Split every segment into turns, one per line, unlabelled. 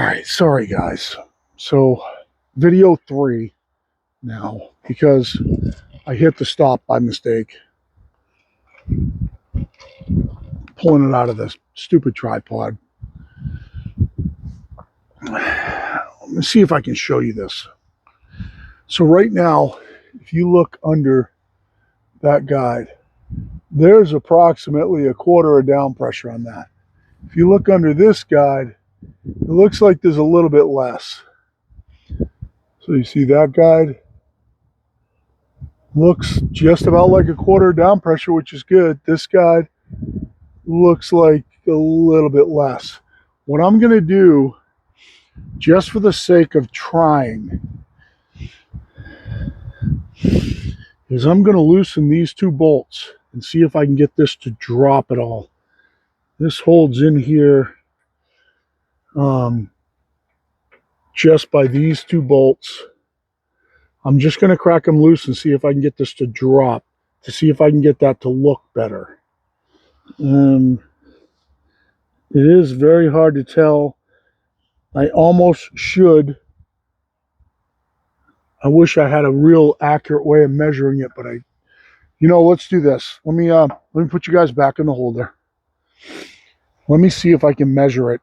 right, sorry guys. So video 3 now, because I hit the stop by mistake, pulling it out of this stupid tripod. Let me see if I can show you this. So right now, if you look under that guide, there's approximately a quarter of down pressure on that. If you look under this guide, it looks like there's a little bit less. So you see that guide looks just about like a quarter of down pressure, which is good. This guide looks like a little bit less. What I'm going to do, just for the sake of trying, is I'm going to loosen these 2 bolts and see if I can get this to drop at all. This holds in here just by these 2 bolts. I'm just going to crack them loose and see if I can get this to drop, to see if I can get that to look better. It is very hard to tell. I almost should. I wish I had a real accurate way of measuring it, but let's do this. Let me put you guys back in the holder. Let me see if I can measure it,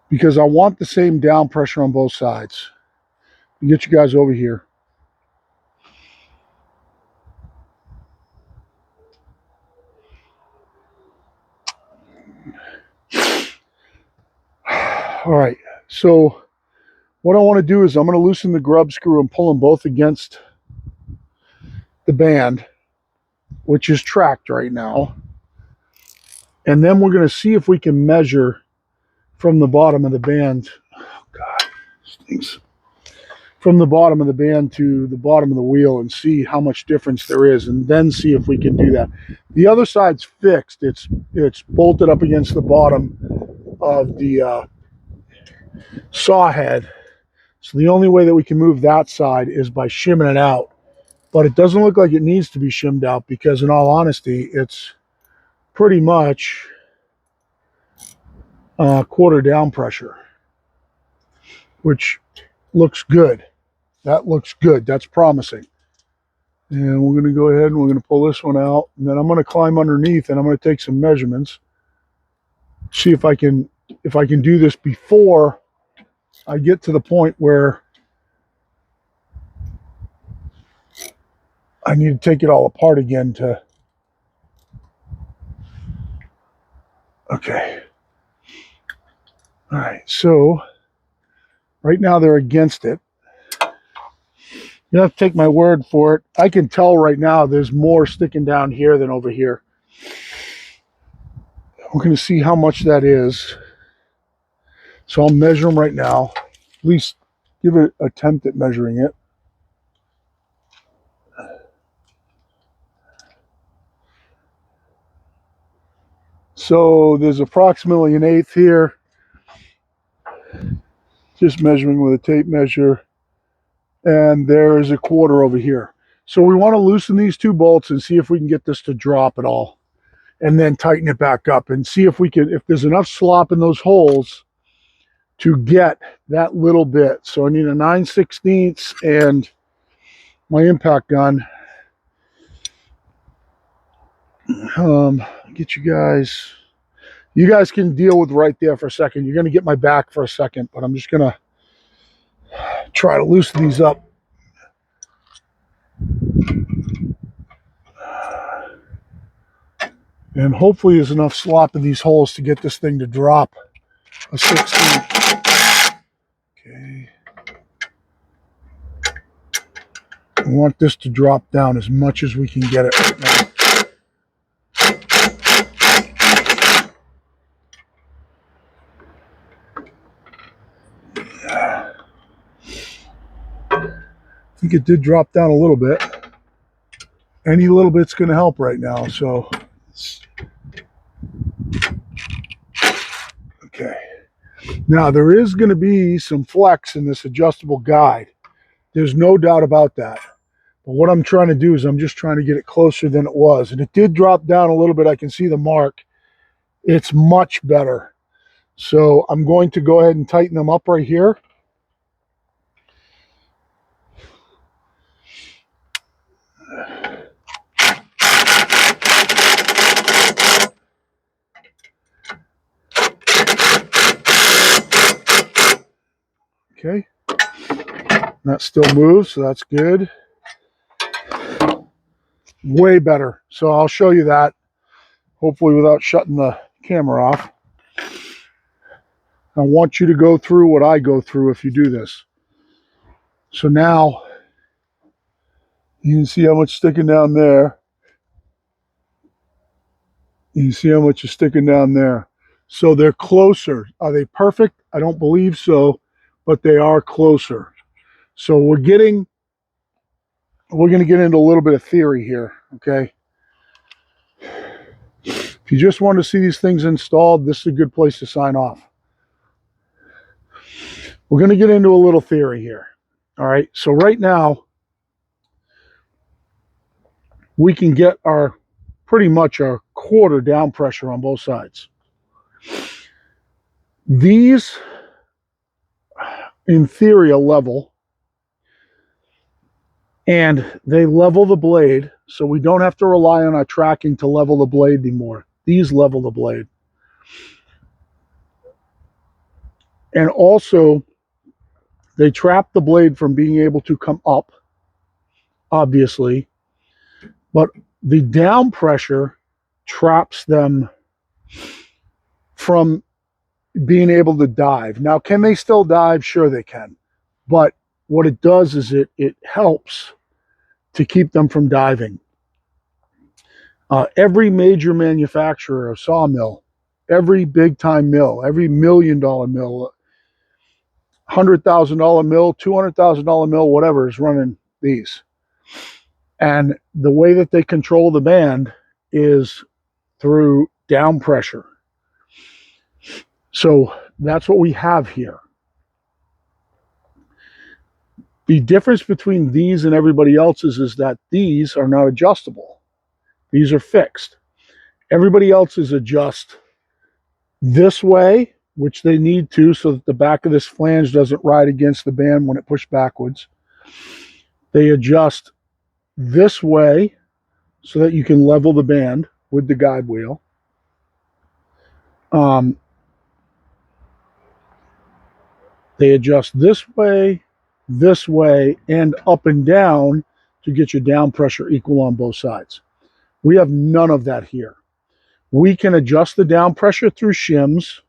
because I want the same down pressure on both sides. Get you guys over here. All right, so what I want to do is I'm going to loosen the grub screw and pull them both against the band, which is tracked right now. And then we're going to see if we can measure from the bottom of the band. Oh, God, stinks. From the bottom of the band to the bottom of the wheel and see how much difference there is, and then see if we can do that. The other side's fixed. It's bolted up against the bottom of the saw head. So the only way that we can move that side is by shimming it out. But it doesn't look like it needs to be shimmed out, because in all honesty, it's pretty much quarter down pressure, which looks good. That looks good. That's promising. And we're going to go ahead and we're going to pull this one out, and then I'm going to climb underneath and I'm going to take some measurements, see if I can do this before I get to the point where I need to take it all apart again to. Okay. All right, so right now they're against it. You have to take my word for it. I can tell right now there's more sticking down here than over here. We're going to see how much that is. So I'll measure them right now. At least give an attempt at measuring it. So there's approximately 1/8 here. Just measuring with a tape measure. And there's a quarter over here. So we want to loosen these 2 bolts and see if we can get this to drop at all, and then tighten it back up and see if we can, if there's enough slop in those holes to get that little bit. So I need a 9/16 and my impact gun. Get you guys can deal with right there for a second. You're going to get my back for a second, but I'm just going to try to loosen these up. And hopefully there's enough slop in these holes to get this thing to drop a 16. Okay. I want this to drop down as much as we can get it right now. I think it did drop down a little bit. Any little bit's going to help right now. So, okay. Now there is going to be some flex in this adjustable guide. There's no doubt about that. But what I'm trying to do is I'm just trying to get it closer than it was. And it did drop down a little bit. I can see the mark. It's much better. So I'm going to go ahead and tighten them up right here. Okay, that still moves, so that's good. Way better. So I'll show you that, hopefully without shutting the camera off. I want you to go through what I go through if you do this. So now you can see how much sticking down there. You can see how much is sticking down there. So they're closer. Are they perfect? I don't believe so, but they are closer. So we're going to get into a little bit of theory here, okay? If you just want to see these things installed, this is a good place to sign off. We're going to get into a little theory here. All right, so right now, we can get our pretty much our quarter down pressure on both sides. These, in theory, are level, and they level the blade, so we don't have to rely on our tracking to level the blade anymore. These level the blade. And also, they trap the blade from being able to come up, obviously, but the down pressure traps them from being able to dive. Now, can they still dive? Sure they can. But what it does is it helps to keep them from diving. Every major manufacturer of sawmill, every big time mill, every $1 million mill, $100,000 mill, $200,000 mill, whatever, is running these. And the way that they control the band is through down pressure. So that's what we have here. The difference between these and everybody else's is that these are not adjustable. These are fixed. Everybody else's adjust this way, which they need to, so that the back of this flange doesn't ride against the band when it pushed backwards. They adjust this way so that you can level the band with the guide wheel. They adjust this way, and up and down to get your down pressure equal on both sides. We have none of that here. We can adjust the down pressure through shims,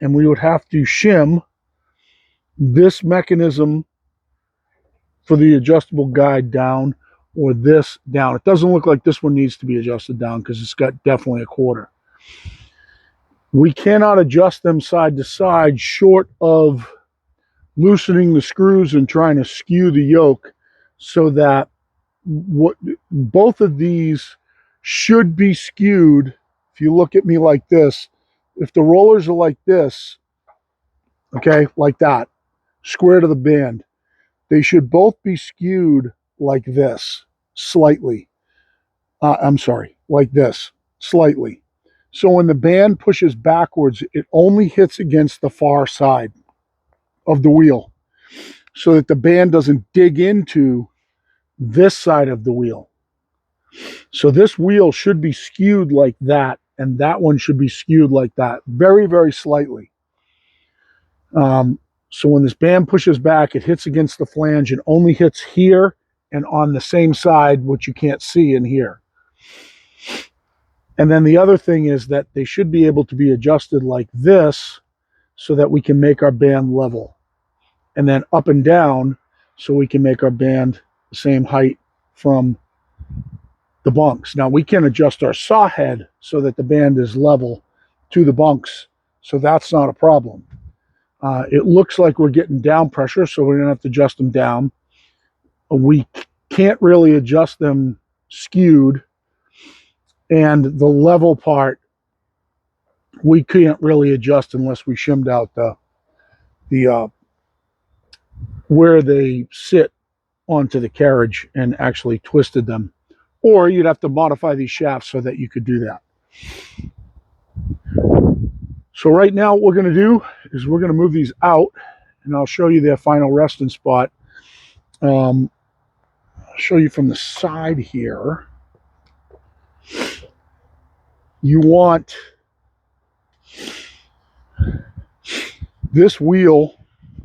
and we would have to shim this mechanism for the adjustable guide down, or this down. It doesn't look like this one needs to be adjusted down because it's got definitely a quarter. We cannot adjust them side to side short of loosening the screws and trying to skew the yoke so that both of these should be skewed. If you look at me like this, if the rollers are like this, okay, like that, square to the band, they should both be skewed like this, slightly. I'm sorry, like this, slightly. So when the band pushes backwards, it only hits against the far side of the wheel so that the band doesn't dig into this side of the wheel. So this wheel should be skewed like that, and that one should be skewed like that, very, very slightly. So when this band pushes back, it hits against the flange and only hits here and on the same side, which you can't see in here. And then the other thing is that they should be able to be adjusted like this so that we can make our band level. And then up and down so we can make our band the same height from the bunks. Now we can adjust our saw head so that the band is level to the bunks, so that's not a problem. It looks like we're getting down pressure, so we're going to have to adjust them down. We can't really adjust them skewed, and the level part we can't really adjust unless we shimmed out the where they sit onto the carriage and actually twisted them. Or you'd have to modify these shafts so that you could do that. So right now what we're going to do is we're going to move these out, and I'll show you their final resting spot. I'll show you from the side here. You want this wheel,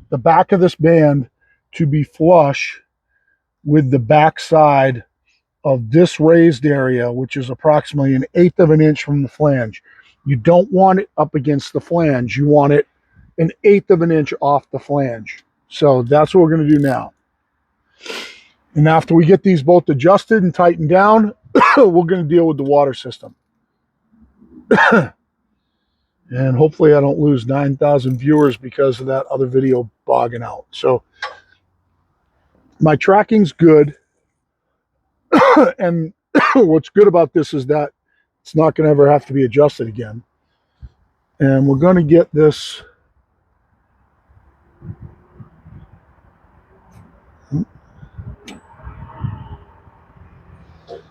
the back of this band, to be flush with the back side of this raised area, which is approximately 1/8 of an inch from the flange. You don't want it up against the flange. You want it 1/8 of an inch off the flange. So that's what we're going to do now. And after we get these both adjusted and tightened down, we're going to deal with the water system. And hopefully I don't lose 9,000 viewers because of that other video bogging out. So my tracking's good. And what's good about this is that it's not going to ever have to be adjusted again. And we're going to get this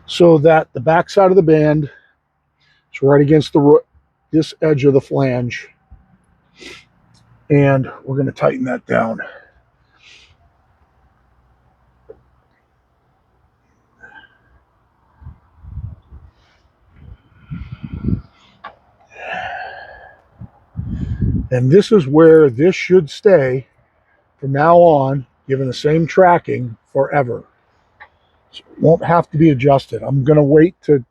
so that the back side of the band is right against this edge of the flange. And we're going to tighten that down. And this is where this should stay from now on, given the same tracking forever. So it won't have to be adjusted. I'm going to wait to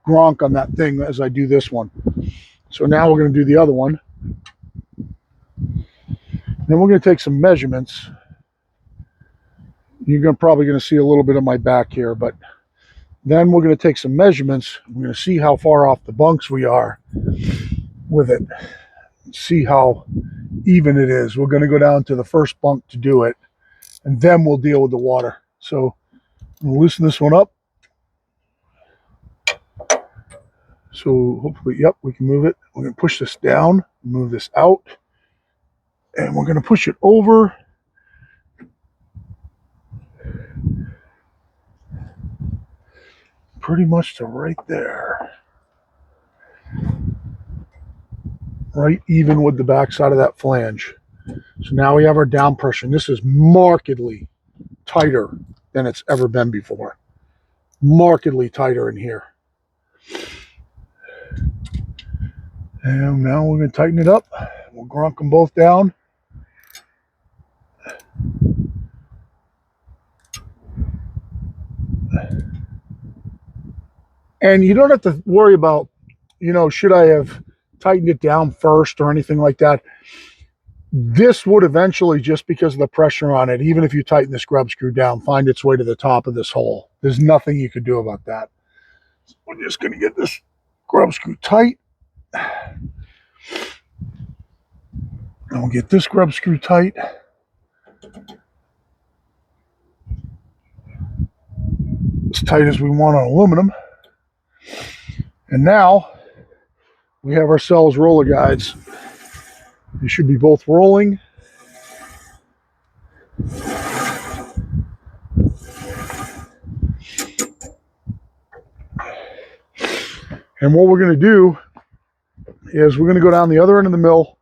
gronk on that thing as I do this one. So now we're going to do the other one. Then we're going to take some measurements. You're probably going to see a little bit of my back here, but then we're going to take some measurements. We're going to see how far off the bunks we are with it. See how even it is. We're going to go down to the first bunk to do it, and then we'll deal with the water. So we'll loosen this one up. So hopefully, yep, we can move it. We're going to push this down, move this out, and we're going to push it over. Pretty much to right there. Right even with the back side of that flange. So now we have our down pressure, and this is markedly tighter than it's ever been before. Markedly tighter in here. And now we're going to tighten it up. We'll grunk them both down. And you don't have to worry about, should I have tightened it down first or anything like that. This would eventually, just because of the pressure on it, even if you tighten this grub screw down, find its way to the top of this hole. There's nothing you could do about that. So we're just going to get this grub screw tight. And we'll get this grub screw tight. As tight as we want on aluminum. And now we have ourselves roller guides. They should be both rolling. And what we're going to do is we're going to go down the other end of the mill.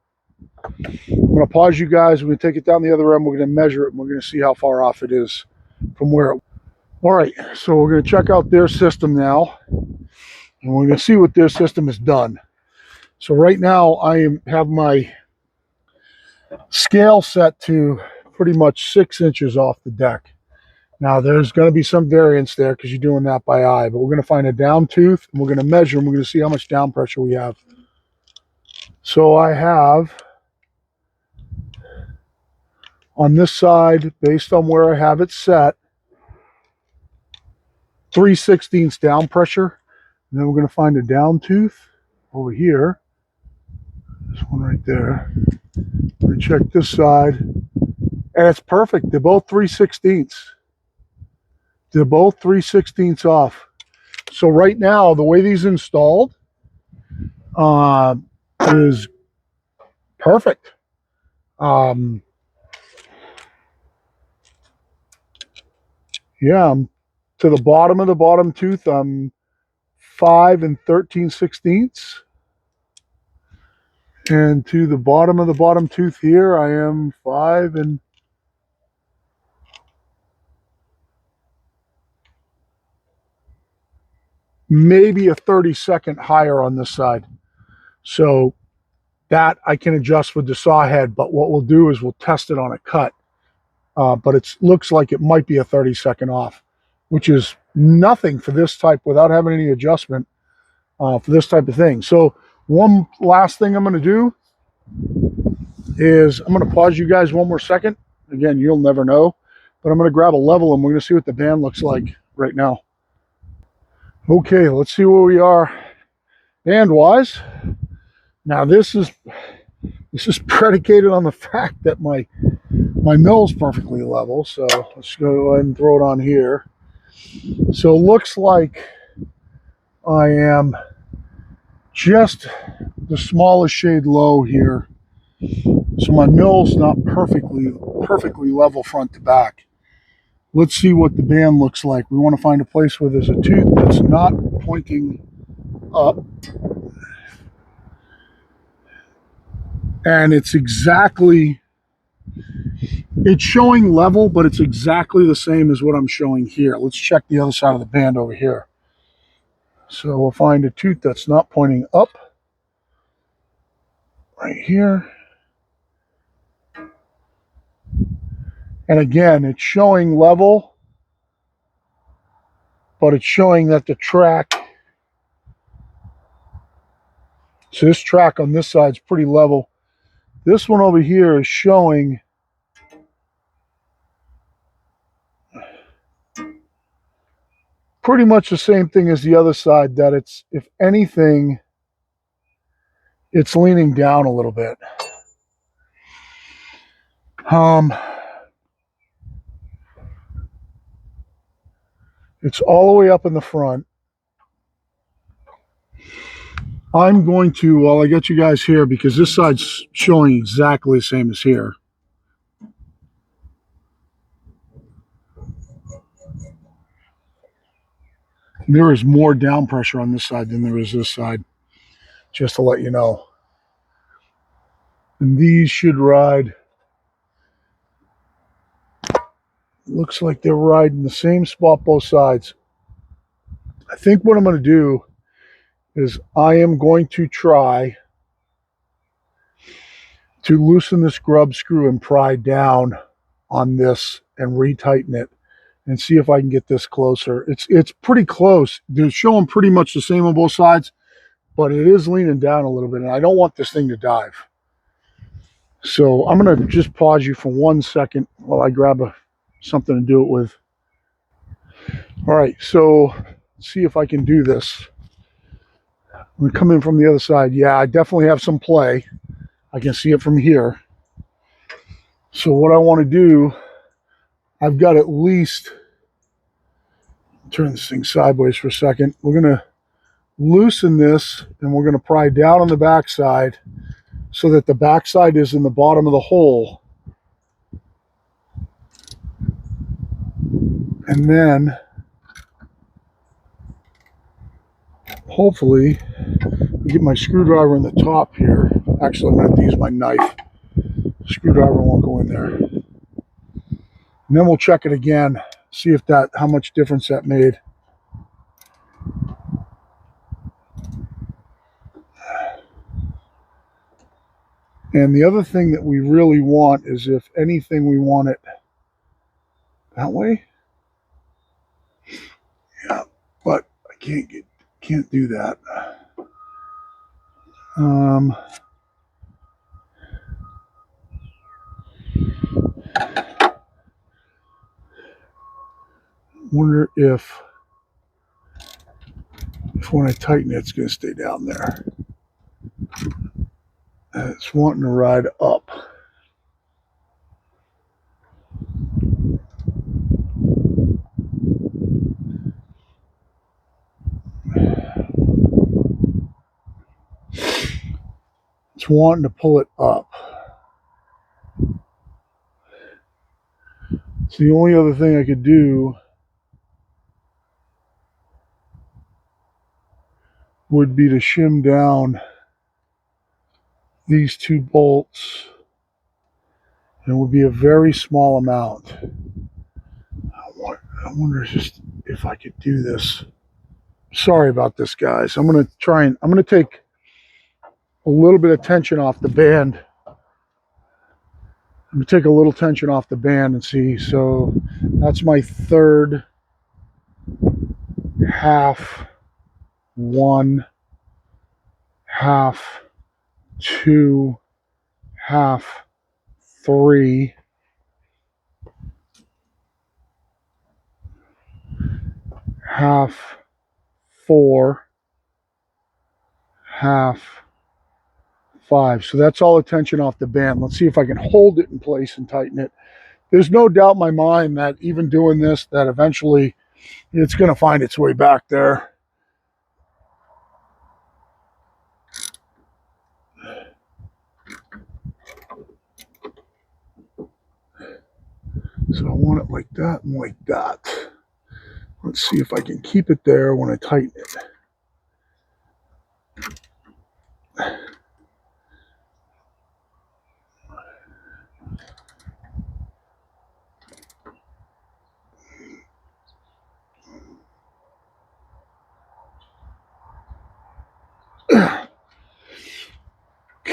I'm going to pause you guys. We're going to take it down the other end. We're going to measure it, and we're going to see how far off it is from where it. All right, so we're going to check out their system now, and we're going to see what their system has done. So right now I have my scale set to pretty much 6 inches off the deck. Now there's going to be some variance there because you're doing that by eye, but we're going to find a down tooth, and we're going to measure, and we're going to see how much down pressure we have. So I have, on this side, based on where I have it set, 3/16 down pressure. And then we're going to find a down tooth over here. This one right there. We're going to check this side. And it's perfect. They're both 3/16. They're both 3/16 off. So right now, the way these installed is perfect. Yeah, to the bottom of the bottom tooth, I'm 5 13/16. And to the bottom of the bottom tooth here, I am 5 and maybe a 30-second higher on this side. So that I can adjust with the saw head, but what we'll do is we'll test it on a cut. But it looks like it might be a 30-second off, which is nothing for this type without having any adjustment for this type of thing. So one last thing I'm going to do is I'm going to pause you guys one more second. Again, you'll never know, but I'm going to grab a level and we're going to see what the band looks like right now. Okay, let's see where we are band wise. Now this is predicated on the fact that my mill's perfectly level. So let's go ahead and throw it on here. So it looks like I am just the smallest shade low here. So my mill's not perfectly level front to back. Let's see what the band looks like. We want to find a place where there's a tooth that's not pointing up. And it's showing level, but it's exactly the same as what I'm showing here. Let's check the other side of the band over here. So we'll find a tooth that's not pointing up right here. And again, it's showing level, but it's showing that the track, so this track on this side is pretty level. This one over here is showing pretty much the same thing as the other side, that it's, if anything, it's leaning down a little bit. It's all the way up in the front. I'm going to, while I get you guys here, because this side's showing exactly the same as here. There is more down pressure on this side than there is this side, just to let you know. And these should ride, looks like they're riding the same spot both sides. I think what I'm going to do is I am going to try to loosen this grub screw and pry down on this and retighten it and see if I can get this closer. It's pretty close. They're showing pretty much the same on both sides, but it is leaning down a little bit, and I don't want this thing to dive. So I'm going to just pause you for 1 second while I grab something to do it with. All right, so let's see if I can do this. I'm going to come in from the other side. Yeah, I definitely have some play. I can see it from here. So what I want to do, I've got at least, turn this thing sideways for a second. We're going to loosen this and we're going to pry down on the backside so that the backside is in the bottom of the hole. And then hopefully get my screwdriver in the top here. Actually, I'm going to have to use my knife. Screwdriver won't go in there. And then we'll check it again, see if how much difference that made. And the other thing that we really want is, if anything, we want it that way. Yeah, but I can't do that. Wonder if when I tighten it, it's going to stay down there. It's wanting to ride up. It's wanting to pull it up. So the only other thing I could do would be to shim down these two bolts. And it would be a very small amount. I wonder just if I could do this. Sorry about this, guys. I'm going to take a little bit of tension off the band. I'm going to take a little tension off the band and see. So that's my third half, 1, half, 2, half, 3, half, 4, half, 5. So that's all the tension off the band. Let's see if I can hold it in place and tighten it. There's no doubt in my mind that even doing this, that eventually it's going to find its way back there. So I want it like that and like that. Let's see if I can keep it there when I tighten it.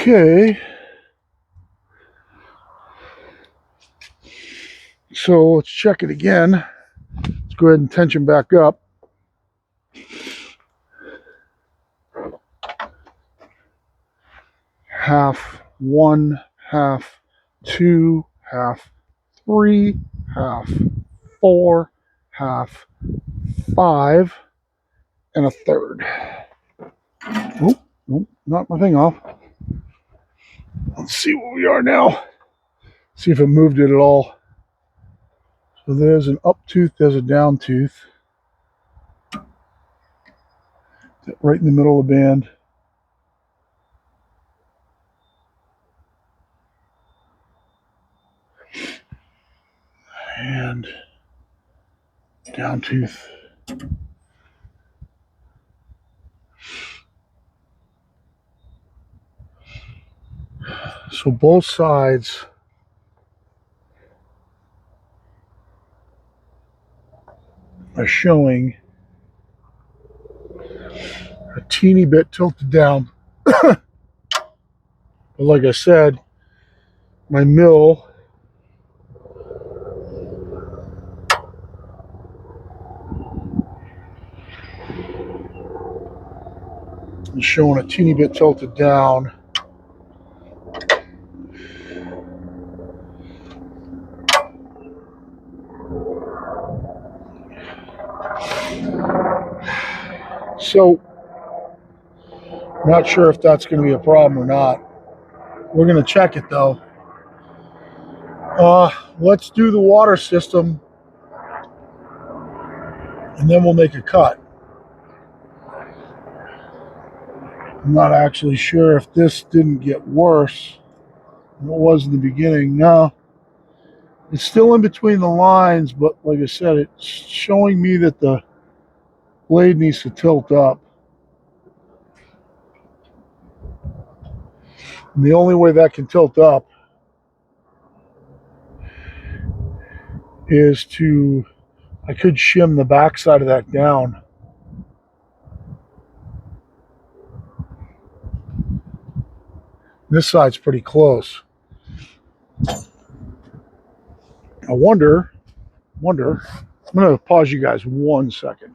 Okay. So let's check it again. Let's go ahead and tension back up. Half, 1, half, 2, half, 3, half, 4, half, 5, and a third. Oh, nope, knocked my thing off. Let's see where we are now. See if it moved it at all. So there's an up tooth, there's a down tooth. Right in the middle of the band. And down tooth. So both sides are showing a teeny bit tilted down. But like I said, my mill is showing a teeny bit tilted down. So, not sure if that's going to be a problem or not. We're going to check it though. Let's do the water system and then we'll make a cut. I'm not actually sure if this didn't get worse than it was in the beginning. No, it's still in between the lines, but like I said, it's showing me that the blade needs to tilt up. And the only way that can tilt up is I could shim the back side of that down. This side's pretty close. I wonder, I'm going to pause you guys 1 second.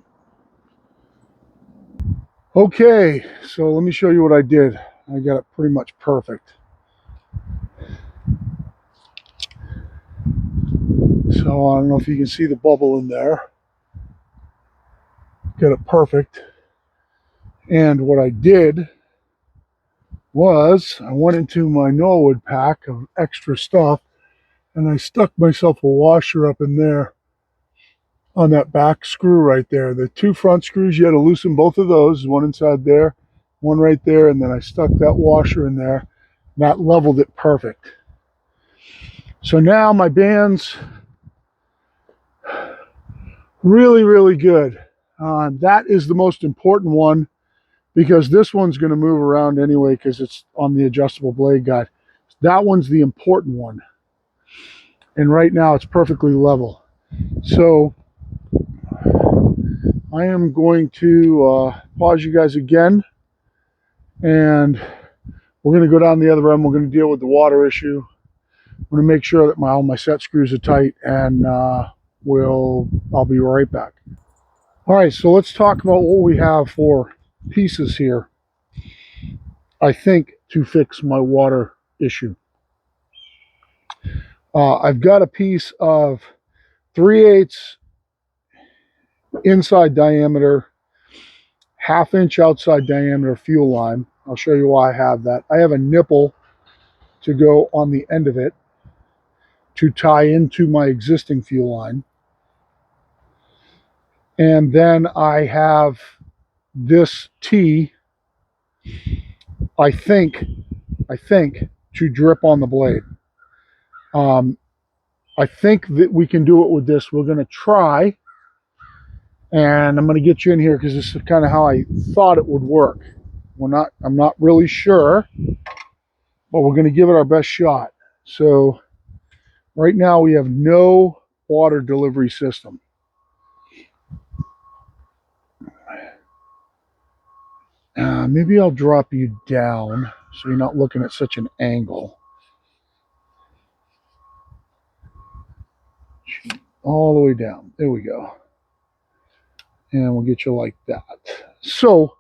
Okay, so let me show you what I did. I got it pretty much perfect. So I don't know if you can see the bubble in there. Got it perfect. And what I did was I went into my Norwood pack of extra stuff and I stuck myself a washer up in there on that back screw right there. The 2 front screws, you had to loosen both of those, one inside there, one right there, and then I stuck that washer in there. That leveled it perfect. So now my band's really, really good. That is the most important one because this one's going to move around anyway because it's on the adjustable blade guide. That one's the important one. And right now it's perfectly level. So I am going to pause you guys again, and we're going to go down the other end. We're going to deal with the water issue. I'm going to make sure that all my set screws are tight, and I'll be right back. All right, so let's talk about what we have for pieces here, I think, to fix my water issue. I've got a piece of 3/8 inside diameter, 1/2 inch outside diameter fuel line. I'll show you why I have that. I have a nipple to go on the end of it to tie into my existing fuel line. And then I have this T, I think, to drip on the blade. I think that we can do it with this. We're going to try, and I'm going to get you in here because this is kind of how I thought it would work. I'm not really sure, but we're going to give it our best shot. So right now we have no water delivery system. Maybe I'll drop you down so you're not looking at such an angle. All the way down. There we go. And we'll get you like that. So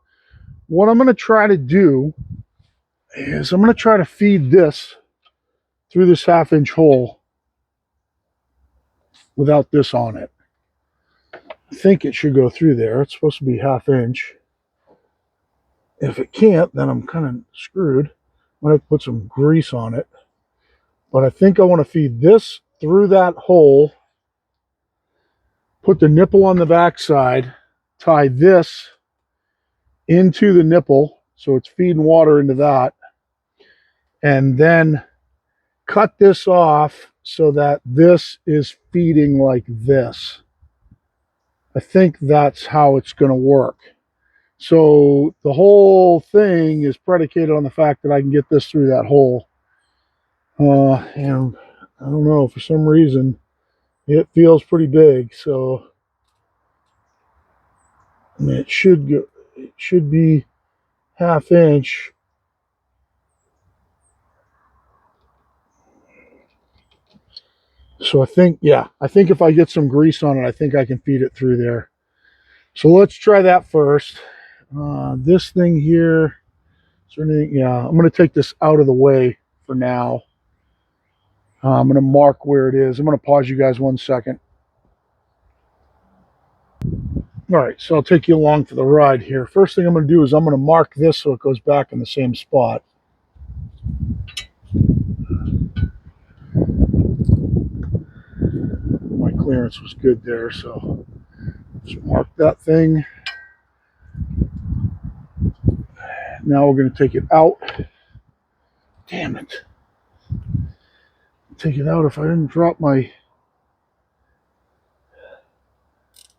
what I'm going to try to do is I'm going to try to feed this through this 1/2 inch hole without this on it. I think it should go through there. It's supposed to be 1/2 inch. If it can't, then I'm kind of screwed. I'm going to have to put some grease on it. But I think I want to feed this through that hole, put the nipple on the back side, tie this into the nipple so it's feeding water into that, and then cut this off so that this is feeding like this. I think that's how it's going to work. So the whole thing is predicated on the fact that I can get this through that hole. And I don't know, for some reason, it feels pretty big. So I mean, it should be 1/2 inch. So I think if I get some grease on it, I think I can feed it through there. So let's try that first. This thing here, is there anything? Yeah, I'm going to take this out of the way for now. I'm going to mark where it is. I'm going to pause you guys 1 second. All right, so I'll take you along for the ride here. First thing I'm going to do is I'm going to mark this so it goes back in the same spot. My clearance was good there, so just mark that thing. Now we're going to take it out. Damn it. Take it out if I didn't drop my...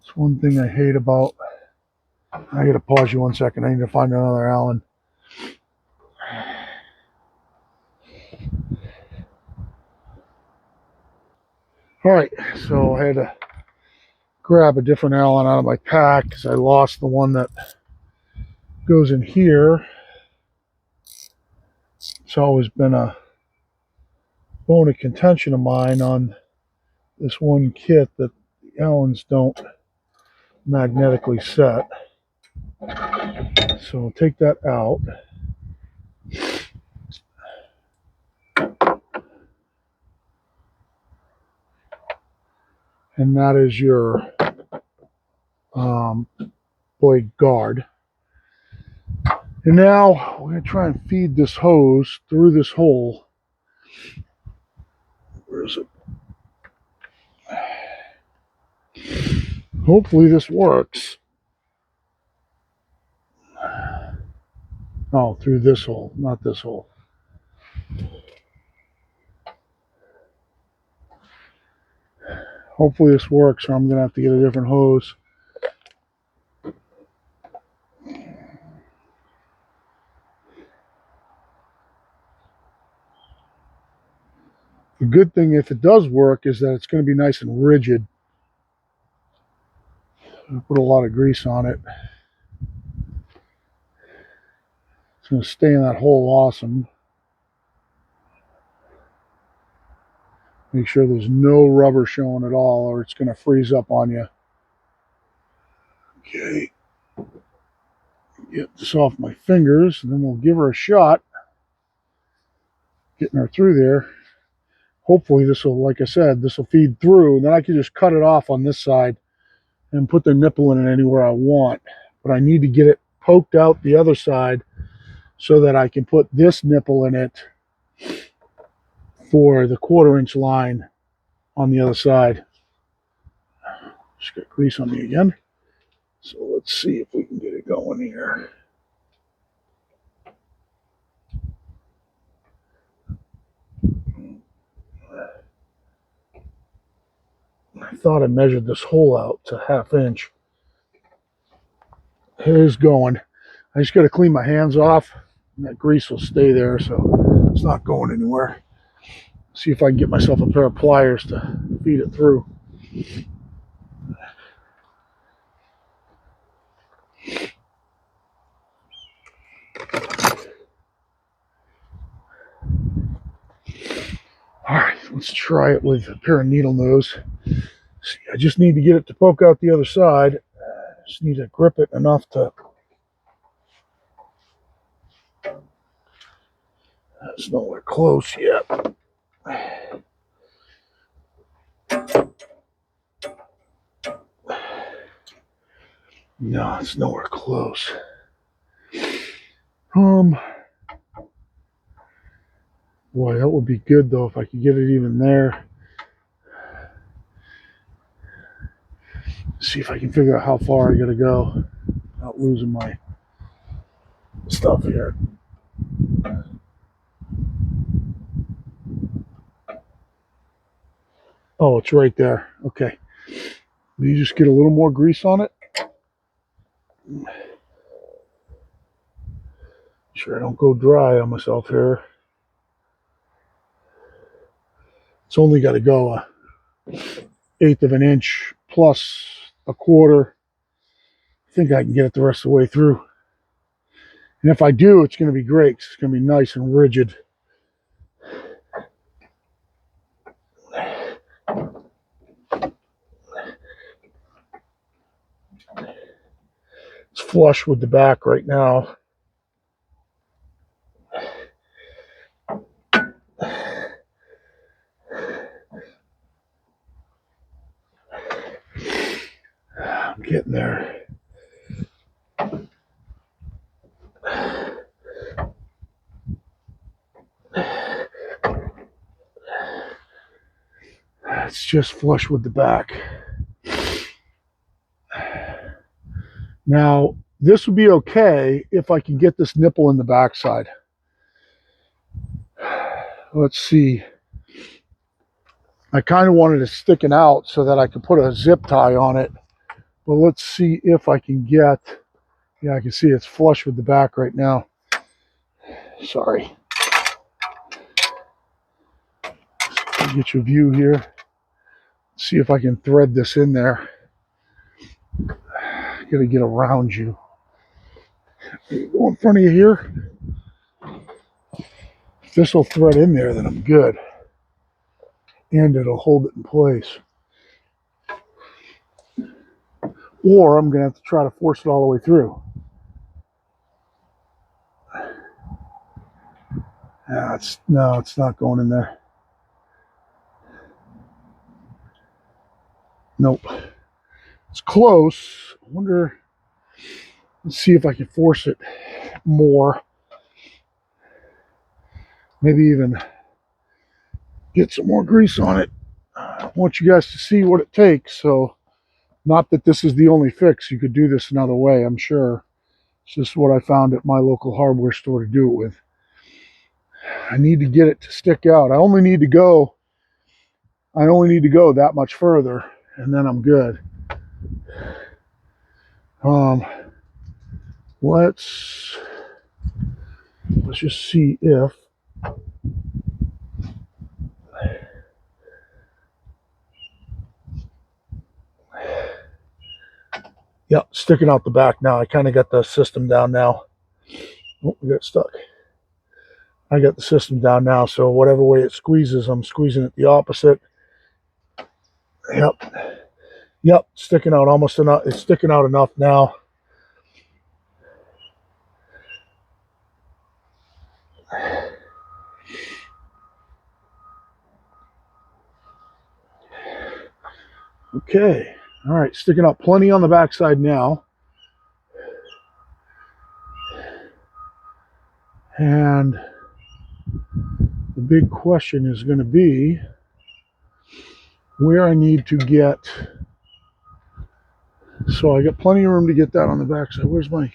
It's one thing I hate about... I got to pause you 1 second. I need to find another Allen. All right, so I had to grab a different Allen out of my pack because I lost the one that goes in here. It's always been a bone of contention of mine on this one kit that the Allens don't magnetically set. So I'll take that out. And that is your blade guard. And now we're going to try and feed this hose through this hole. Where is it? Hopefully this works. Oh, through this hole, not this hole. Hopefully this works, or I'm going to have to get a different hose. The good thing, if it does work, is that it's going to be nice and rigid. I'll put a lot of grease on it. It's going to stay in that hole awesome. Make sure there's no rubber showing at all, or it's going to freeze up on you. Okay. Get this off my fingers, and then we'll give her a shot. Getting her through there. Hopefully this will, like I said, this will feed through, and then I can just cut it off on this side and put the nipple in it anywhere I want. But I need to get it poked out the other side so that I can put this nipple in it for the 1/4 inch line on the other side. Just got grease on me again. So let's see if we can get it going here. I thought I measured this hole out to 1/2 inch. Here's going. I just got to clean my hands off, and that grease will stay there, so it's not going anywhere. See if I can get myself a pair of pliers to feed it through. All right, let's try it with a pair of needle nose. See, I just need to get it to poke out the other side. Just need to grip it enough to. That's nowhere close yet. No, it's nowhere close. Boy, that would be good though if I could get it even there. See if I can figure out how far I gotta go without losing my stuff here. Oh, it's right there. Okay. Will you just get a little more grease on it? Sure I don't go dry on myself here. It's only got to go a 1/8 of an inch plus a 1/4. I think I can get it the rest of the way through. And if I do, it's going to be great. It's going to be nice and rigid. It's flush with the back right now. I'm getting there. It's just flush with the back. Now, this would be okay if I can get this nipple in the backside. Let's see. I kind of wanted it sticking out so that I could put a zip tie on it. But let's see if I can get, yeah, I can see it's flush with the back right now. Sorry. Get your view here. See if I can thread this in there. Gotta get around you. Go in front of you here. If this will thread in there, then I'm good. And it'll hold it in place. Or I'm gonna have to try to force it all the way through. No, it's not going in there. Nope. It's close. I wonder, let's see if I can force it more. Maybe even get some more grease on it. I want you guys to see what it takes. So, not that this is the only fix. You could do this another way, I'm sure. It's just what I found at my local hardware store to do it with. I need to get it to stick out. I only need to go that much further, and then I'm good. Let's just see if Yep, sticking out the back now. I kind of got the system down now. Oh, we got stuck. I got the system down now, so whatever way it squeezes, I'm squeezing it the opposite. Yep. Yep, sticking out almost enough. It's sticking out enough now. Okay. All right, sticking out plenty on the backside now. And the big question is going to be where I need to get. So I got plenty of room to get that on the backside. Where's my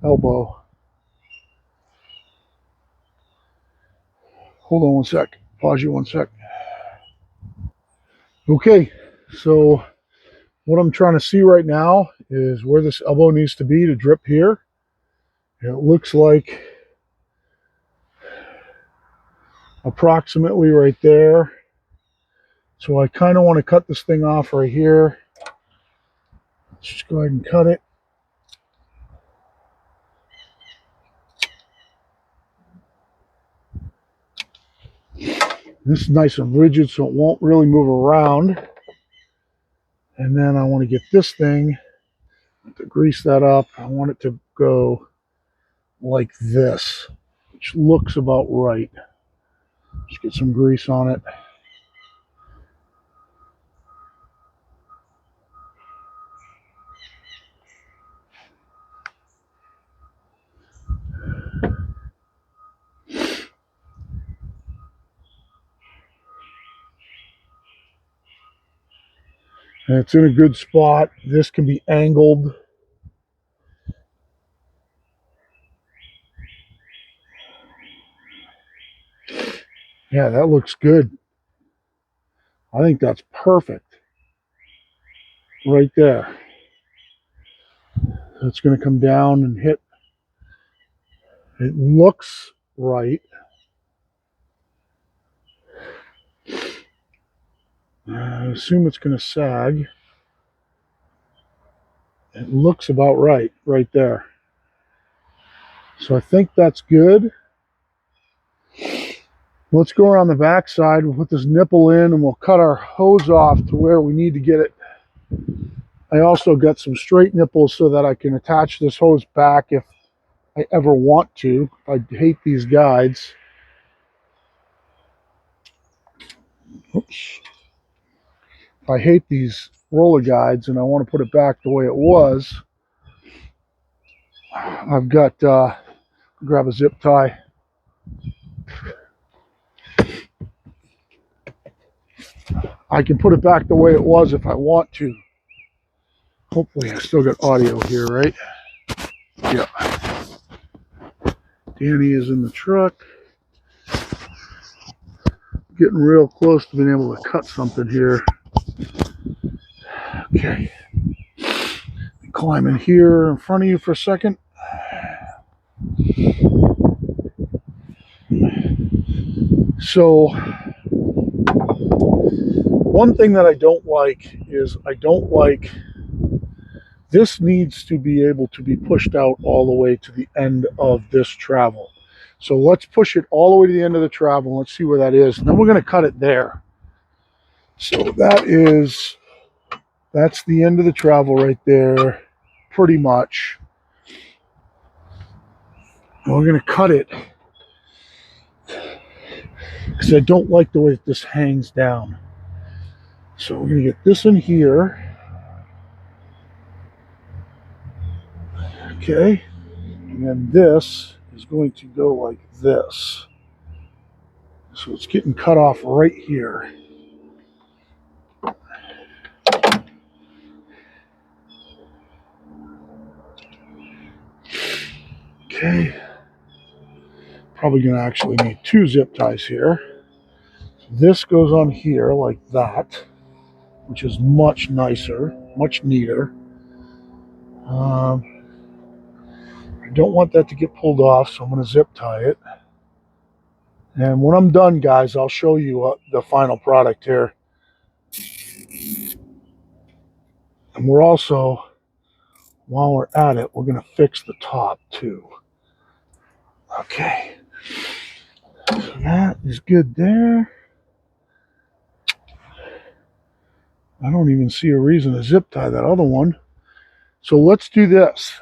elbow? Hold on one sec. Pause you one sec. Okay, so what I'm trying to see right now is where this elbow needs to be to drip here. It looks like approximately right there. So I kind of want to cut this thing off right here. Let's just go ahead and cut it. This is nice and rigid, so it won't really move around. And then I want to get this thing to grease that up. I want it to go like this, which looks about right. Just get some grease on it. And it's in a good spot. This can be angled. Yeah, that looks good. I think that's perfect. Right there. It's going to come down and hit. It looks right. I assume it's going to sag. It looks about right there. So I think that's good. Let's go around the back side. We'll put this nipple in and we'll cut our hose off to where we need to get it. I also got some straight nipples so that I can attach this hose back if I ever want to. I hate these guides. Oops. I hate these roller guides and I want to put it back the way it was. I've got, grab a zip tie. I can put it back the way it was if I want to. Hopefully I still got audio here, right? Yeah. Danny is in the truck. Getting real close to being able to cut something here. Okay. Climb in here in front of you for a second. So, one thing that I don't like is this needs to be able to be pushed out all the way to the end of this travel. So let's push it all the way to the end of the travel. Let's see where that is. And then we're going to cut it there. So that's the end of the travel right there, pretty much. And we're going to cut it because I don't like the way this hangs down. So we're going to get this in here. Okay. And then this is going to go like this. So it's getting cut off right here. Okay. Probably going to actually need 2 zip ties here. This goes on here like that, which is much nicer, much neater. I don't want that to get pulled off, so I'm going to zip tie it. And when I'm done, guys, I'll show you the final product here. And we're also while we're at it, we're going to fix the top too. Okay. So that is good there. I don't even see a reason to zip tie that other one. So let's do this.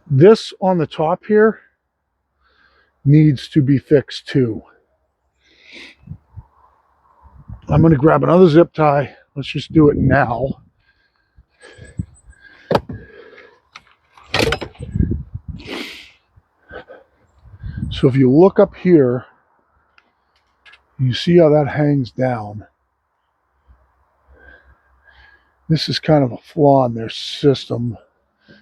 This on the top here needs to be fixed too. I'm going to grab another zip tie. Let's just do it now. So if you look up here, you see how that hangs down. This is kind of a flaw in their system.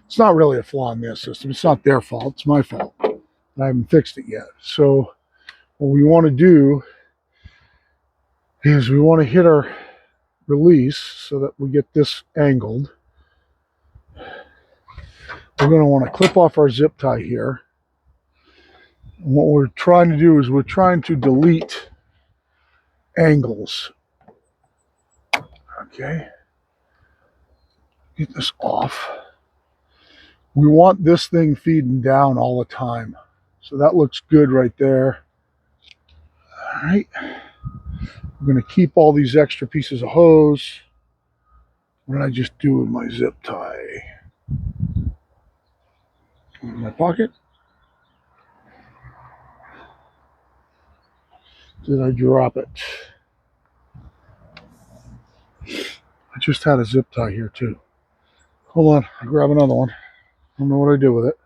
It's not really a flaw in their system. It's not their fault. It's my fault. I haven't fixed it yet. So what we want to do is we want to hit our release so that we get this angled. We're going to want to clip off our zip tie here. And what we're trying to do is we're trying to delete angles. Okay. Get this off. We want this thing feeding down all the time. So that looks good right there. All right. We're going to keep all these extra pieces of hose. What did I just do with my zip tie? In my pocket? Did I drop it? I just had a zip tie here too. Hold on, I'll grab another one. I don't know what I did with it.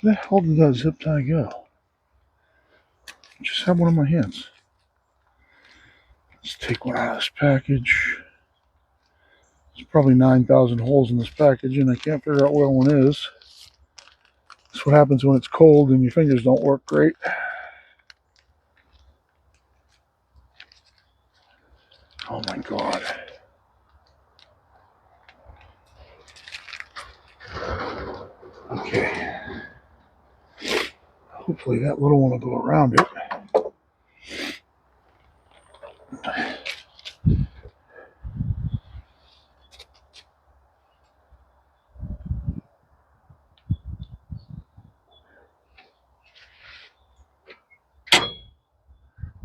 Where the hell did that zip tie go? I just have one in my hands. Let's take one out of this package. There's probably 9,000 holes in this package and I can't figure out where one is. That's what happens when it's cold and your fingers don't work great. Oh my God. Okay. Hopefully that little one will go around it.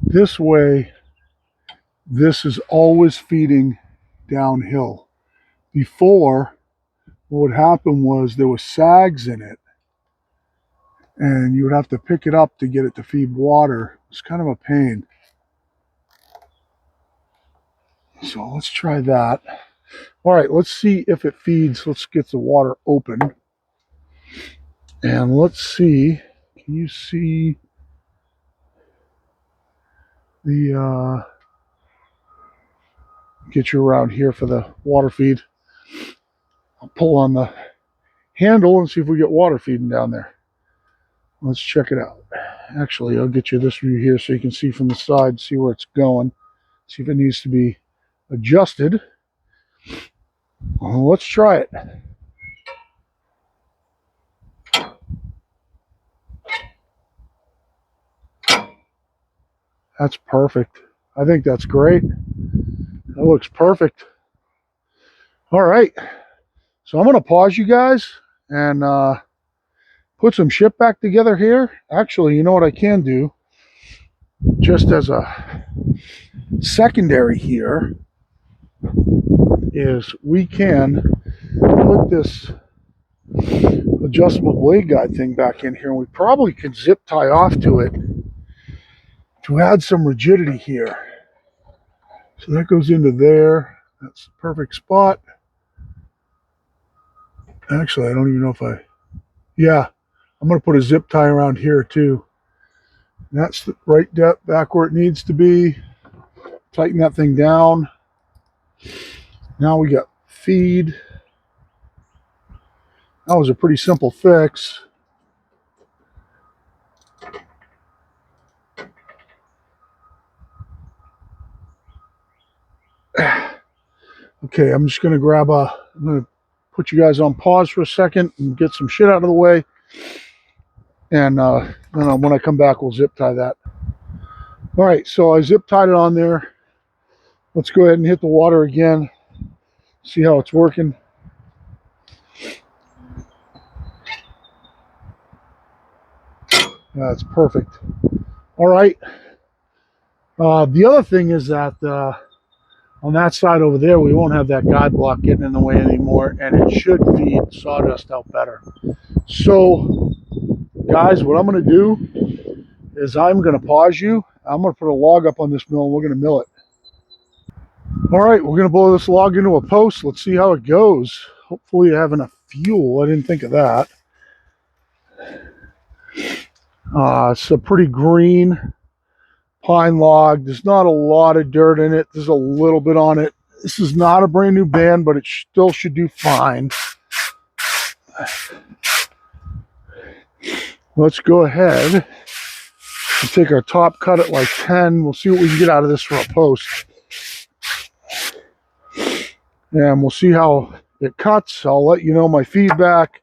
This way, this is always feeding downhill. Before, what would happen was there were sags in it and you would have to pick it up to get it to feed water. It's kind of a pain. So let's try that. All right, let's see if it feeds. Let's get the water open. And let's see, can you see the, get you around here for the water feed. I'll pull on the handle and see if we get water feeding down there. Let's check it out. Actually, I'll get you this view here so you can see from the side, see where it's going, see if it needs to be adjusted. Well, let's try it. That's perfect. I think that's great. That looks perfect. All right. So I'm going to pause you guys and put some shit back together here. Actually, you know what I can do? Just as a secondary here is we can put this adjustable blade guide thing back in here and we probably could zip tie off to it to add some rigidity here. So that goes into there. That's the perfect spot. Actually, I don't even know if yeah, I'm going to put a zip tie around here too. And that's the right depth back where it needs to be. Tighten that thing down. Now we got feed. That was a pretty simple fix. Okay, I'm just gonna I'm gonna put you guys on pause for a second and get some shit out of the way. And then when I come back, we'll zip tie that. All right, so I zip tied it on there. Let's go ahead and hit the water again. See how it's working. That's perfect. All right. The other thing is that on that side over there, we won't have that guide block getting in the way anymore, and it should feed sawdust out better. So, guys, what I'm going to do is I'm going to pause you. I'm going to put a log up on this mill, and we're going to mill it. All right, we're going to blow this log into a post. Let's see how it goes. Hopefully you have enough fuel. I didn't think of that. It's a pretty green pine log. There's not a lot of dirt in it. There's a little bit on it. This is not a brand new band, but it still should do fine. Let's go ahead and take our top cut at like 10. We'll see what we can get out of this for a post. And we'll see how it cuts. I'll let you know my feedback.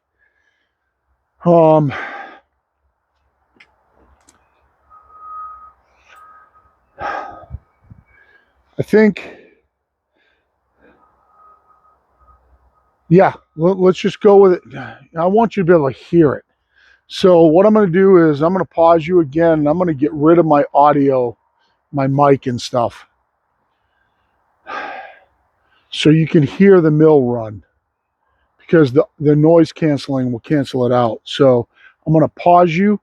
I think, yeah, let's just go with it. I want you to be able to hear it. So what I'm going to do is I'm going to pause you again. And I'm going to get rid of my audio, my mic and stuff, so you can hear the mill run, because the noise canceling will cancel it out. So I'm going to pause you,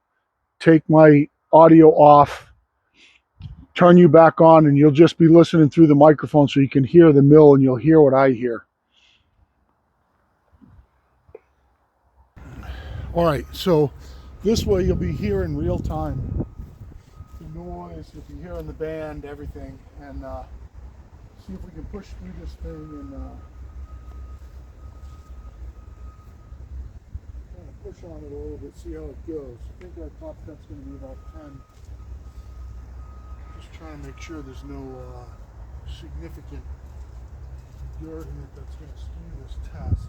take my audio off, turn you back on, and you'll just be listening through the microphone so you can hear the mill and you'll hear what I hear. All right, so this way you'll be hearing real time the noise, you'll be hearing the band, everything, and see if we can push through this thing and kind of push on it a little bit, see how it goes. I think our top cut's going to be about 10. Just trying to make sure there's no significant dirt in it that's going to skew this test.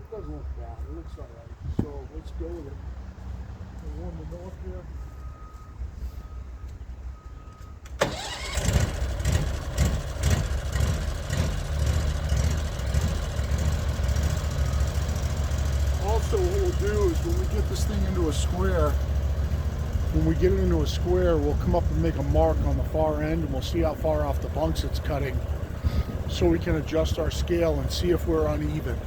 It doesn't look bad. It looks all right. So let's go with it. We'll warm the north here. Also, what we'll do is when we get this thing into a square, we'll come up and make a mark on the far end, and we'll see how far off the bunks it's cutting, so we can adjust our scale and see if we're uneven.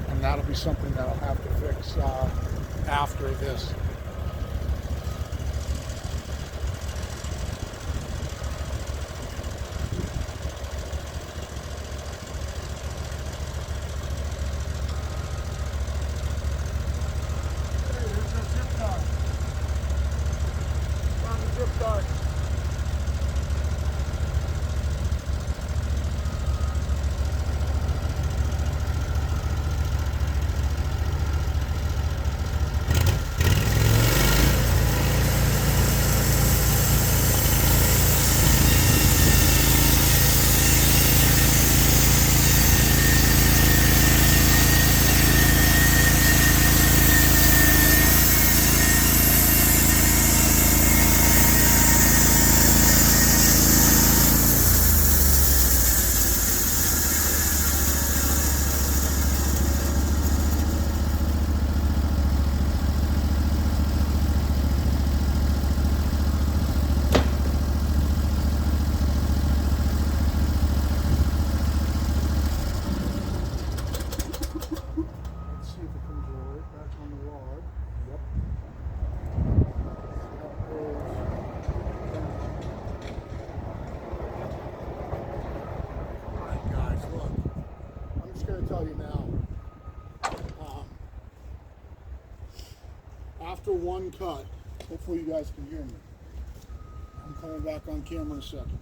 And that'll be something that I'll have to fix after this. After one cut, hopefully you guys can hear me. I'm coming back on camera in a second.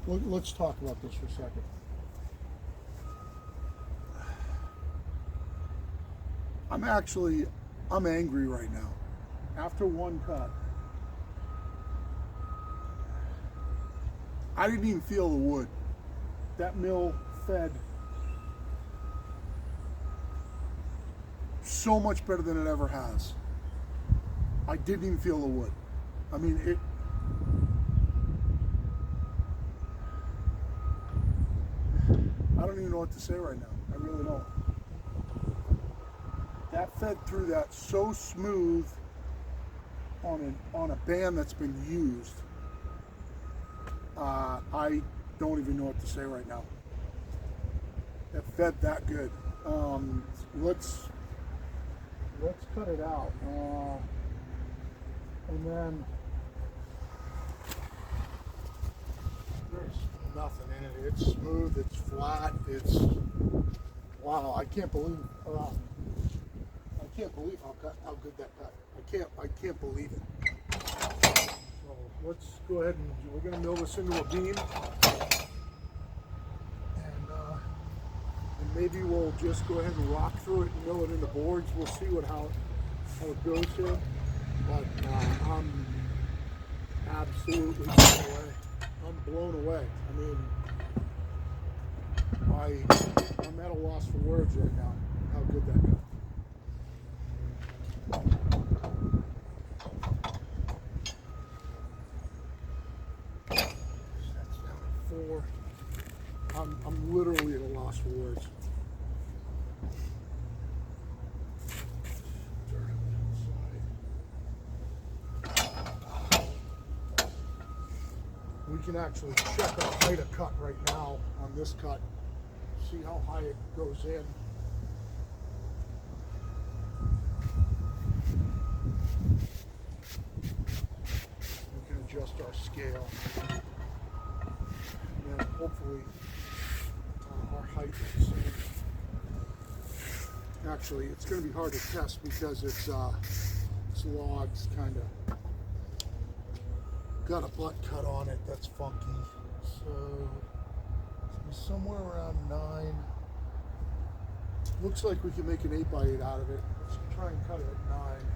Let's talk about this for a second. I'm angry right now. after one cut, I didn't even feel the wood. That mill fed so much better than it ever has. I didn't even feel the wood. I mean, I don't even know what to say right now. I really don't. That fed through that so smooth on a band that's been used. I don't even know what to say right now. That fed that good. Let's cut it out. And then there's nothing in it. It's smooth, it's flat, it's, wow, I can't believe how good that cut. I can't believe it. So let's go ahead and we're gonna mill this into a beam. And maybe we'll just go ahead and rock through it and mill it into boards. We'll see how it goes here. But I'm absolutely blown away. I'm blown away. I mean, I'm at a loss for words right now. How good that got. That's down at 4. I'm literally at a loss for words. We can actually check our height of cut right now on this cut. See how high it goes in. We can adjust our scale. And then hopefully our height is the same. Actually, it's going to be hard to test because it's logs kind of got a butt cut on it that's funky. So it's somewhere around 9. Looks like we can make an 8x8 out of it. Let's try and cut it at 9.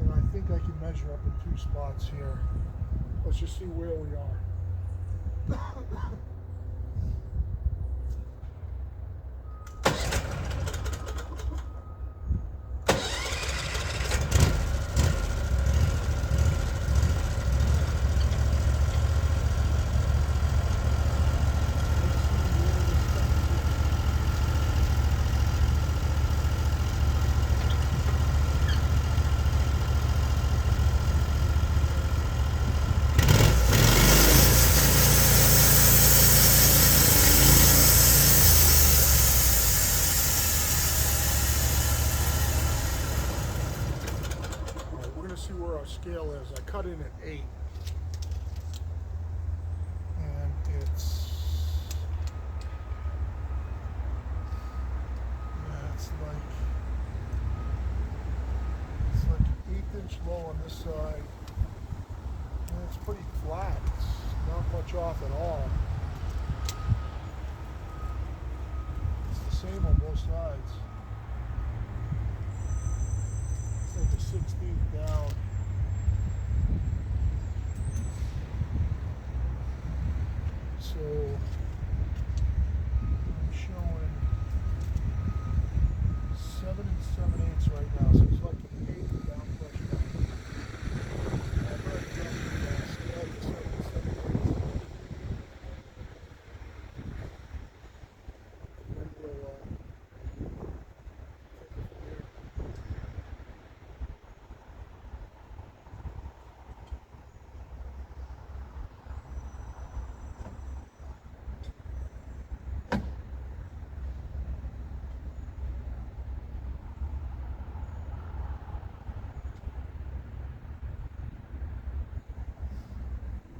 And I think I can measure up in 2 spots here. Let's just see where we are. See where our scale is. I cut in at 8 and it's like an 1/8 inch low on this side, and it's pretty flat. It's not much off at all. It's the same on both sides. Like a 16th down. So I'm showing 7 7/8 right now. So it's like an 8 down pressure. I'm going to jump to that scale to 7 7/8. And we'll take it from here.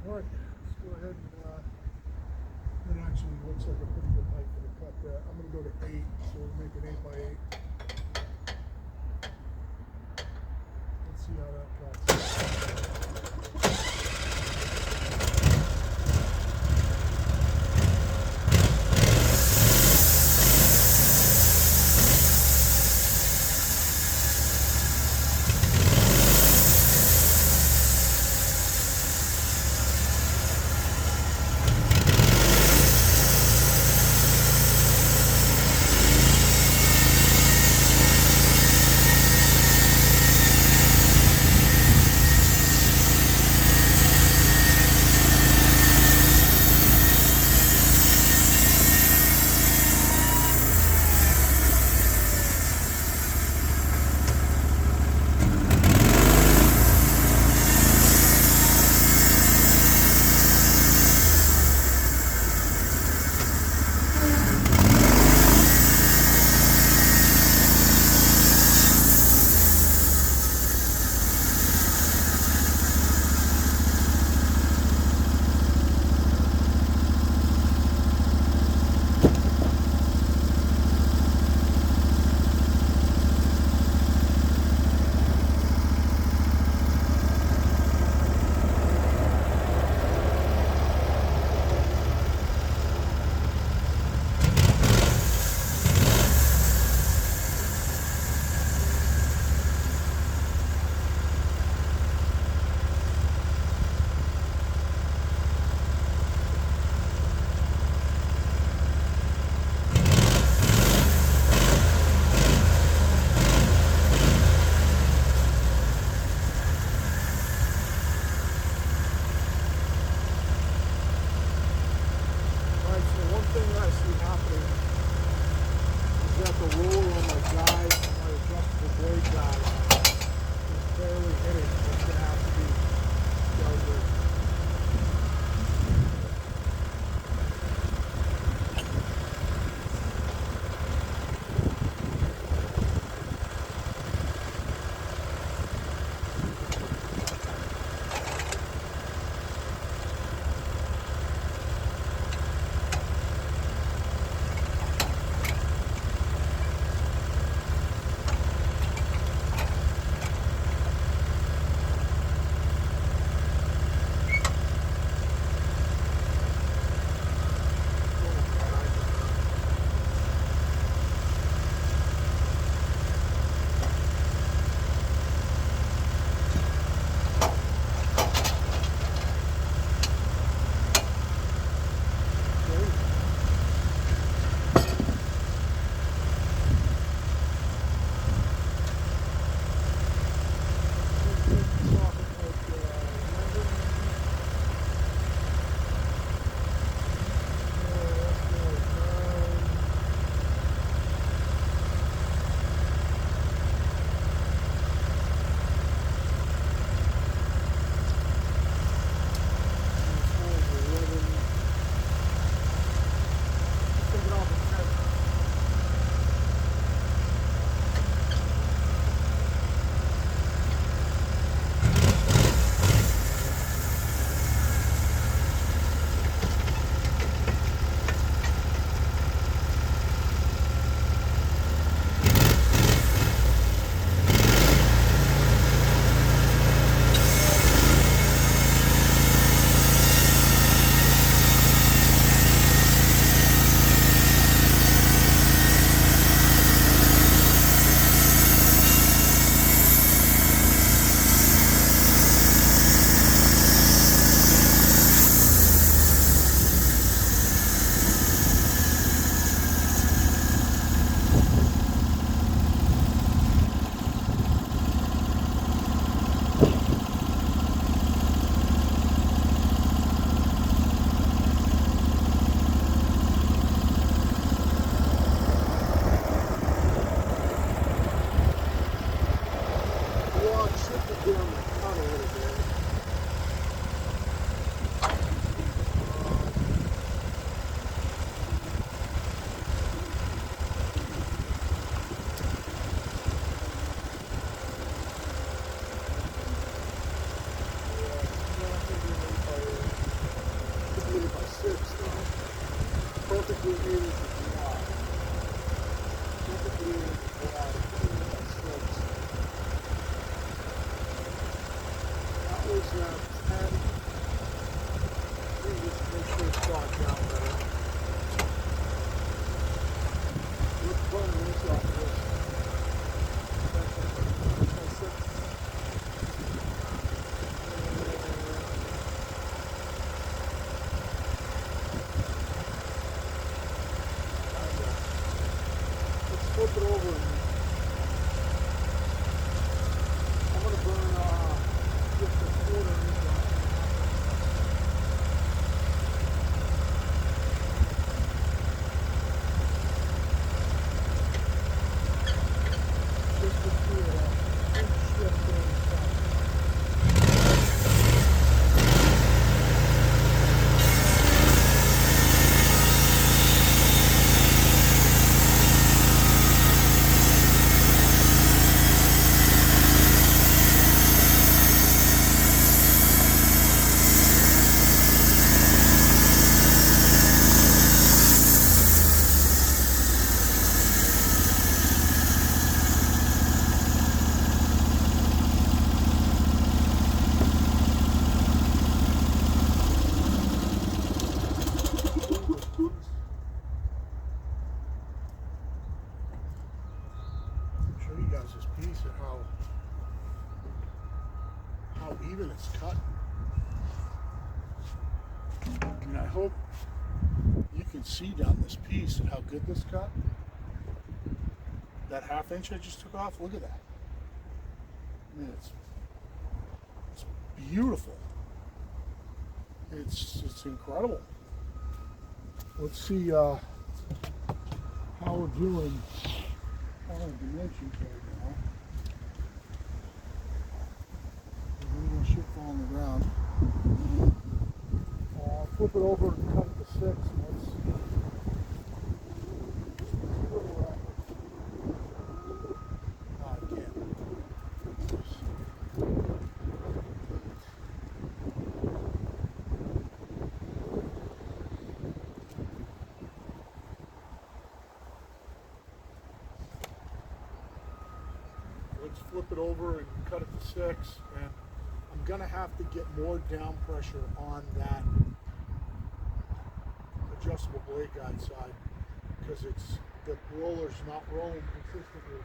Alright, let's go ahead and it actually looks like a pretty good height for the cut there. I'm going to go to 8, so we'll make an 8x8. Let's see how that cuts. over. I'm going to burn just a quarter inch off. Just to do it inch strip there inside. Show you guys this piece and how even it's cut. I mean, I hope you can see down this piece and how good this cut. That ½ inch I just took off, look at that. I mean, it's beautiful. It's incredible. Let's see how we're doing on dimensions right now. There's no shit falling on the ground. Flip it over and cut it to 6. Let's see where we're at. I can't. Let's flip it over and cut it to 6, and I'm gonna have to get more down pressure on that adjustable blade guide side because the roller's not rolling consistently,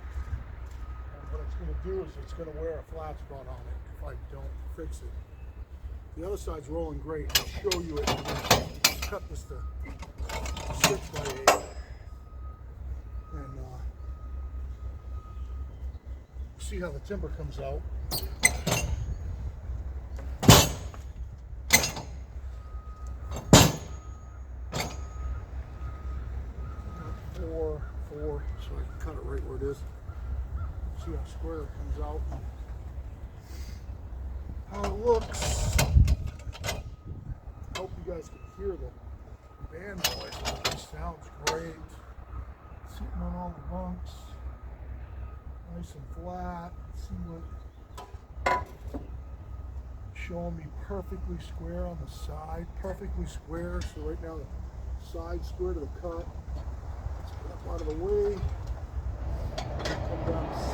and what it's going to do is it's going to wear a flat spot on it if I don't fix it. The other side's rolling great. I'll show you it. Let's cut this to 6x8 and see how the timber comes out. Four, so I can cut it right where it is. See how square it comes out. How it looks. I hope you guys can hear the band noise. It sounds great. Sitting on all the bunks. Nice and flat. See what showing me perfectly square on the side. Perfectly square. So right now the side square to the cut. Out of the way, come down to 6.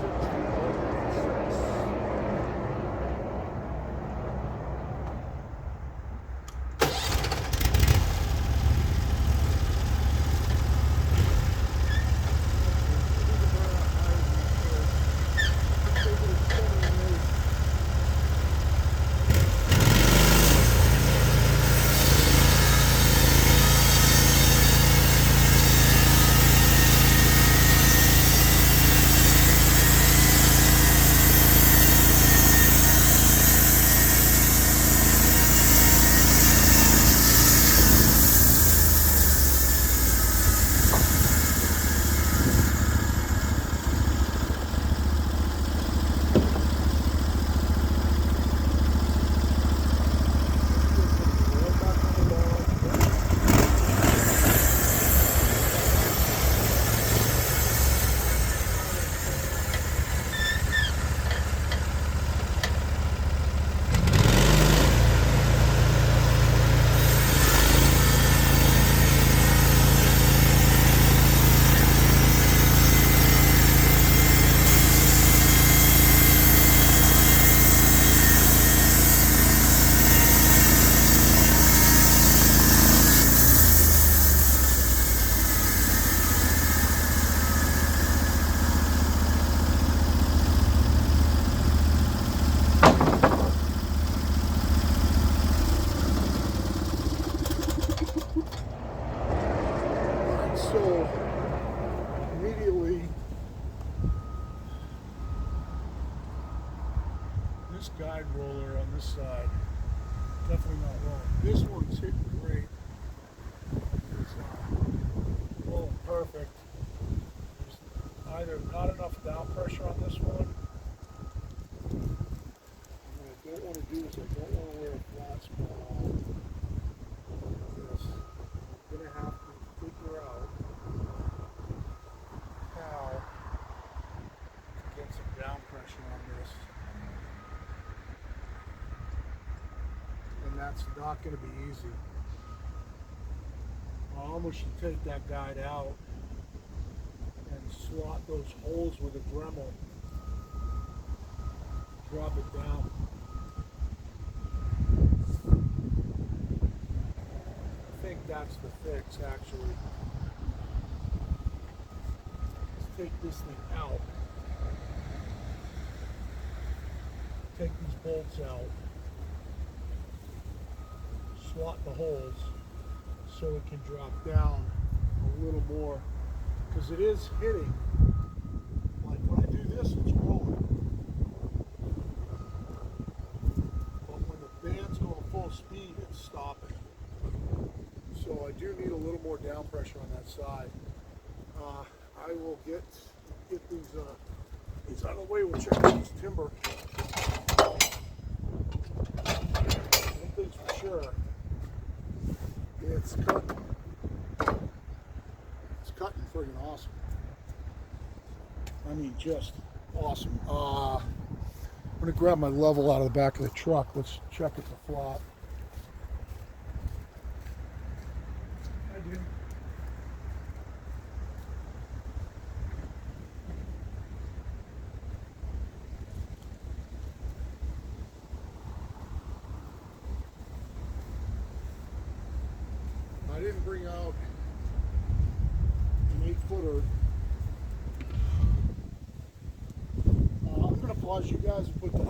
guide roller on this side. Definitely not rolling. This one's hitting great. It's rolling perfect. There's either not enough down pressure on this one. And what I don't want to do is I don't want to wear a flat spot on this. I'm going to have to figure out how to get some down pressure on this. And that's not going to be easy. I almost should take that guide out and slot those holes with a Dremel. Drop it down. I think that's the fix, actually. Let's take this thing out. Take these bolts out. Slot the holes so it can drop down a little more, because it is hitting. Like when I do this, it's rolling, but when the band's going full speed, it's stopping. So I do need a little more down pressure on that side. I will get these out of the way. We'll check out this timber. One thing's for sure. It's cutting. It's cutting friggin' awesome. I mean, just awesome. I'm gonna grab my level out of the back of the truck. Let's check it for flat. I do. I didn't bring out an 8-footer. I'm going to pause you guys and put the